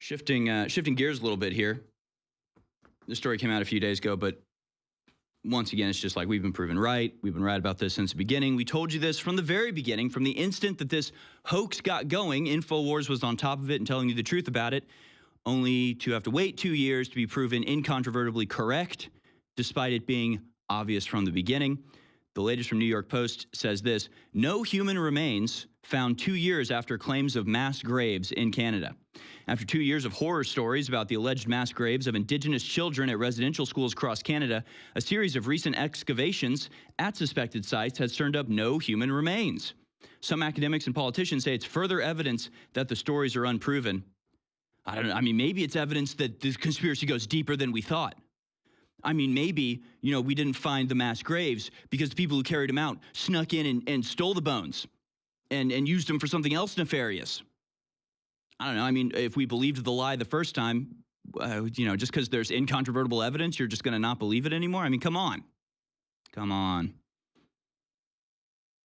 Shifting gears a little bit here. This story came out a few days ago, but once again, it's just like we've been proven right. We've been right about this since the beginning. We told you this from the very beginning, from the instant that this hoax got going. InfoWars was on top of it and telling you the truth about it, only to have to wait 2 years to be proven incontrovertibly correct, despite it being obvious from the beginning. The latest from New York Post says this: no human remains found 2 years after claims of mass graves in Canada. After 2 years of horror stories about the alleged mass graves of Indigenous children at residential schools across Canada, a series of recent excavations at suspected sites has turned up no human remains. Some academics and politicians say it's further evidence that the stories are unproven. I don't know. I mean, maybe it's evidence that this conspiracy goes deeper than we thought. I mean, maybe, we didn't find the mass graves because the people who carried them out snuck in and stole the bones and used them for something else nefarious. I don't know. I mean, if we believed the lie the first time, just because there's incontrovertible evidence, you're just going to not believe it anymore? I mean, come on. Come on.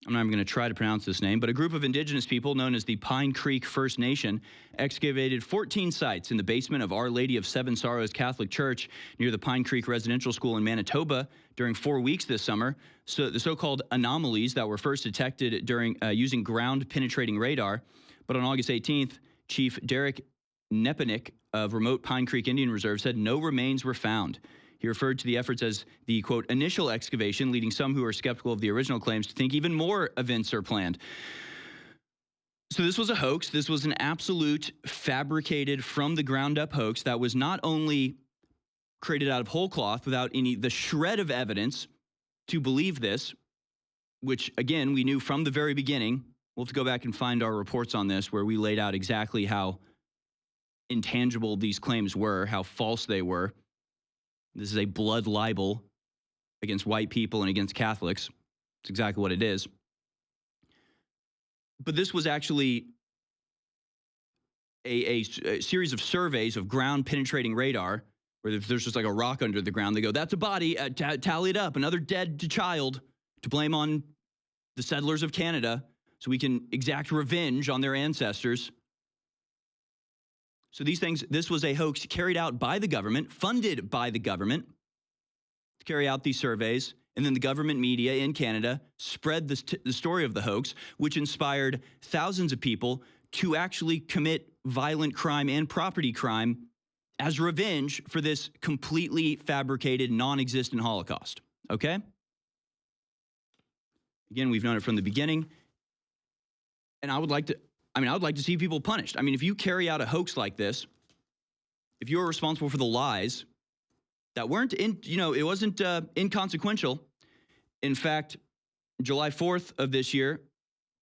I'm not even going to try to pronounce this name, but a group of Indigenous people known as the Pine Creek First Nation excavated 14 sites in the basement of Our Lady of Seven Sorrows Catholic Church near the Pine Creek Residential School in Manitoba during 4 weeks this summer. So the so-called anomalies that were first detected during using ground-penetrating radar. But on August 18th, Chief Derek Nepenick of remote Pine Creek Indian Reserve said no remains were found. He referred to the efforts as the, quote, initial excavation, leading some who are skeptical of the original claims to think even more events are planned. So this was a hoax. This was an absolute fabricated from the ground up hoax that was not only created out of whole cloth without the shred of evidence to believe this, which, again, we knew from the very beginning. We'll have to go back and find our reports on this where we laid out exactly how intangible these claims were, how false they were. This is a blood libel against white people and against Catholics. It's exactly what it is. But this was actually a series of surveys of ground-penetrating radar where if there's just like a rock under the ground, they go, that's a body, tally it up, another dead child to blame on the settlers of Canada so we can exact revenge on their ancestors. So this was a hoax carried out by the government, funded by the government to carry out these surveys. And then the government media in Canada spread the story of the hoax, which inspired thousands of people to actually commit violent crime and property crime as revenge for this completely fabricated, non-existent Holocaust. Okay? Again, we've known it from the beginning. And I would like to see people punished. I mean, if you carry out a hoax like this, if you're responsible for the lies that weren't it wasn't inconsequential. In fact, July 4th of this year,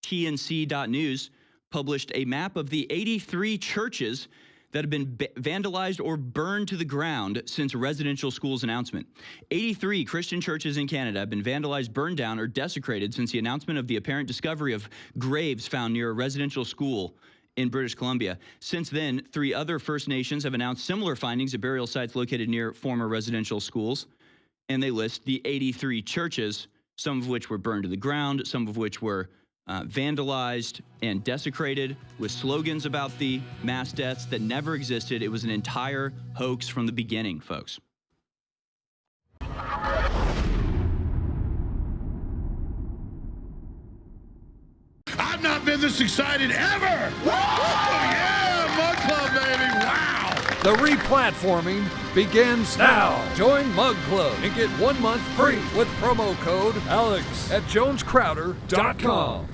TNC.news published a map of the 83 churches that have been vandalized or burned to the ground since residential school's announcement. 83 Christian churches in Canada have been vandalized, burned down, or desecrated since the announcement of the apparent discovery of graves found near a residential school in British Columbia. Since then, 3 other First Nations have announced similar findings at burial sites located near former residential schools, and they list the 83 churches, some of which were burned to the ground, some of which were vandalized and desecrated with slogans about the mass deaths that never existed. It was an entire hoax from the beginning, folks. I've not been this excited ever! Oh, yeah, Mug Club, baby! Wow! The replatforming begins now. Join Mug Club and get 1 month free with promo code ALEX at jonescrowder.com.